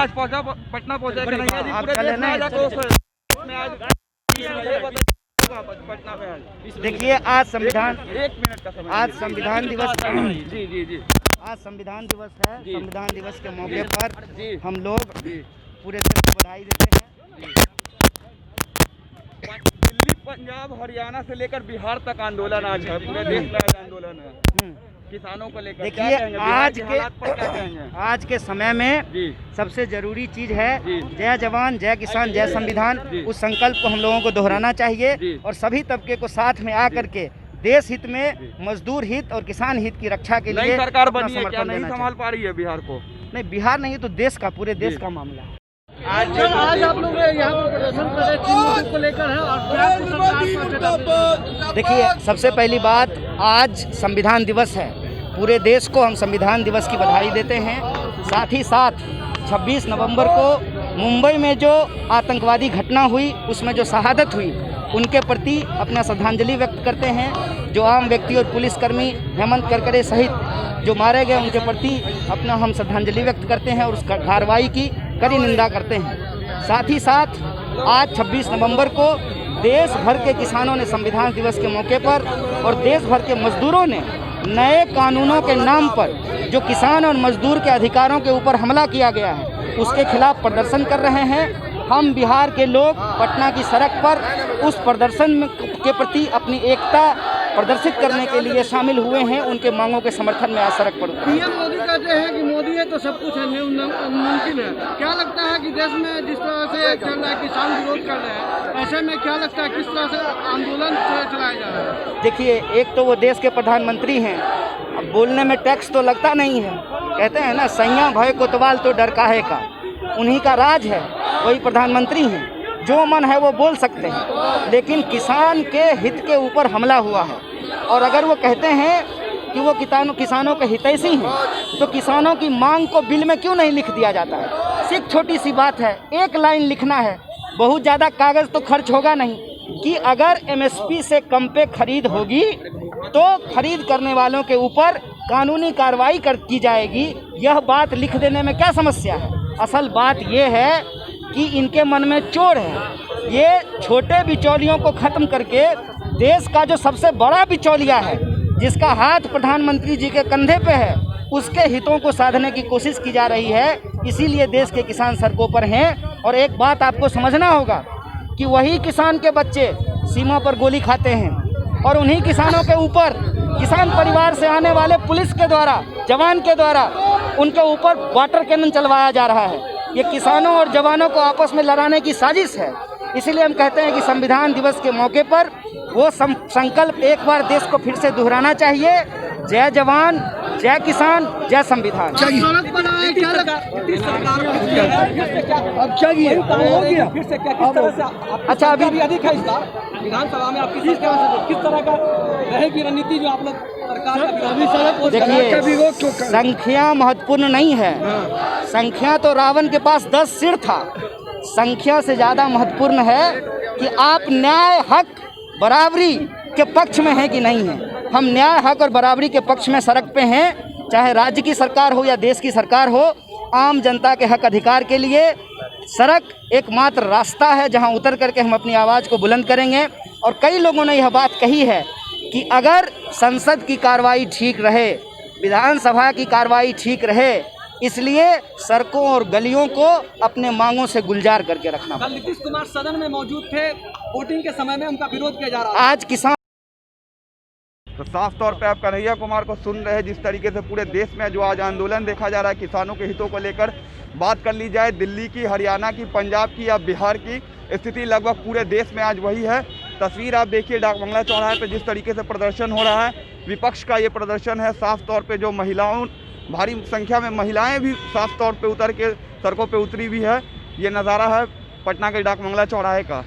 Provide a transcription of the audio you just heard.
आज पहुंचा, पटना पहुंचा कि नहीं? आप कल है ना? पटना में आज देखिए, आज संविधान, 1 मिनट का समय, आज संविधान दिवस, जी जी जी, आज संविधान दिवस है। जी। संविधान दिवस के मौके पर जी हम लोग जी, पूरे देश को बधाई देते हैं। दिल्ली, पंजाब, हरियाणा से लेकर बिहार तक आंदोलन आज है, पूरे देश में आज आंदोलन है किसानों को लेकर। क्या देखिए, कहेंगे बिहार के हालात पर, क्या कहेंगे? आज के समय में जी सबसे जरूरी चीज है जी। जय जवान, जय किसान, जय संविधान। जी। उस संकल्प को हम लोगों को दोहराना चाहिए जी। और सभी तबके को साथ में आकर के देश हित में, मजदूर हित और किसान हित की रक्षा के नई लिए सरकार अपना बनी है, क्या समर्थन नहीं देना संभाल पा रही है बिहार को? चाहिए। नहीं, बिहार नहीं, तो देश का, पूरे देश जी। का मामला है। आज आप लोग यहाँ पर प्रदर्शन कर रहे हैं को लेकर है और देखिए, सबसे पहली बात, आज संविधान दिवस है। पूरे देश को हम संविधान दिवस की बधाई देते हैं। साथ ही साथ 26 नवंबर को मुंबई में जो आतंकवादी घटना हुई, उसमें जो शहादत हुई, उनके प्रति अपना श्रद्धांजलि व्यक्त करते हैं। जो आम व्यक्ति और पुलिसकर्मी हेमंत करकरे सहित जो मारे गए, उनके प्रति अपना हम श्रद्धांजलि व्यक्त करते हैं और उस कार्रवाई की कड़ी निंदा करते हैं। साथ ही साथ आज 26 नवंबर को देश भर के किसानों ने संविधान दिवस के मौके पर और देश भर के मजदूरों ने नए कानूनों के नाम पर जो किसान और मजदूर के अधिकारों के ऊपर हमला किया गया है, उसके खिलाफ प्रदर्शन कर रहे हैं। हम बिहार के लोग पटना की सड़क पर उस प्रदर्शन के प्रति अपनी एकता प्रदर्शित करने के लिए शामिल हुए हैं। उनके मांगों के समर्थन में आज सड़क पर पीएम मोदी कहते हैं कि मोदी है तो सब कुछ है, मुमकिन है। क्या लगता है कि देश में जिस तरह से चल रहा है, किसान विरोध कर रहे हैं, ऐसे में क्या लगता है किस तरह से आंदोलन चलाया जा रहा है? देखिए, एक तो वो देश के प्रधानमंत्री हैं, अब बोलने में टैक्स तो लगता नहीं है। कहते हैं ना, सैया भय कोतवाल तो डर काहे का। उन्हीं का राज है, वही प्रधानमंत्री हैं, जो मन है वो बोल सकते हैं। लेकिन किसान के हित के ऊपर हमला हुआ है, और अगर वो कहते हैं कि वो किसानों के हितैषी हैं, तो किसानों की मांग को बिल में क्यों नहीं लिख दिया जाता है? सिर्फ छोटी सी बात है, एक लाइन लिखना है, बहुत ज़्यादा कागज़ तो खर्च होगा नहीं, कि अगर MSP से कम पे खरीद होगी तो खरीद करने वालों के ऊपर कानूनी कार्रवाई की जाएगी। यह बात लिख देने में क्या समस्या है? असल बात यह है कि इनके मन में चोर है। ये छोटे बिचौलियों को ख़त्म करके देश का जो सबसे बड़ा बिचौलिया है, जिसका हाथ प्रधानमंत्री जी के कंधे पे है, उसके हितों को साधने की कोशिश की जा रही है। इसीलिए देश के किसान सड़कों पर हैं। और एक बात आपको समझना होगा कि वही किसान के बच्चे सीमा पर गोली खाते हैं, और उन्हीं किसानों के ऊपर, किसान परिवार से आने वाले पुलिस के द्वारा, जवान के द्वारा उनके ऊपर वाटर कैनन चलवाया जा रहा है। ये किसानों और जवानों को आपस में लड़ाने की साजिश है। इसलिए हम कहते हैं कि संविधान दिवस के मौके पर वो संकल्प एक बार देश को फिर से दोहराना चाहिए। जय जवान, जय किसान, जय संविधान। अच्छा, अभी विधानसभा में आपकी किस तरह का रहेगी रणनीति जो आप लोग सरकार? देखिए, संख्या महत्वपूर्ण नहीं है। संख्या तो रावण के पास 10 सिर था। संख्या से ज़्यादा महत्वपूर्ण है कि आप न्याय, हक, बराबरी के पक्ष में हैं कि नहीं हैं। हम न्याय, हक और बराबरी के पक्ष में सड़क पे हैं, चाहे राज्य की सरकार हो या देश की सरकार हो। आम जनता के हक अधिकार के लिए सड़क एकमात्र रास्ता है जहां उतर करके हम अपनी आवाज़ को बुलंद करेंगे। और कई लोगों ने यह बात कही है कि अगर संसद की कार्रवाई ठीक रहे, विधानसभा की कार्रवाई ठीक रहे, इसलिए सड़कों और गलियों को अपने मांगों से गुलजार करके रखना। कल नीतीश कुमार सदन में मौजूद थे, वोटिंग के समय में उनका विरोध किया जा रहा था। आज किसान तो साफ तौर पे आप कन्हैया कुमार को सुन रहे हैं। जिस तरीके से पूरे देश में जो आज आंदोलन देखा जा रहा है किसानों के हितों को लेकर, बात कर ली जाए दिल्ली की, हरियाणा की, पंजाब की या बिहार की, स्थिति लगभग पूरे देश में आज वही है। तस्वीर आप देखिए डाक बंगला चौराहे पे जिस तरीके से प्रदर्शन हो रहा है, विपक्ष का ये प्रदर्शन है। साफ तौर पे जो महिलाओं, भारी संख्या में महिलाएं भी साफ तौर पे उतर के सड़कों पे उतरी हुई है। ये नज़ारा है पटना के डाक बंगला चौराहे का।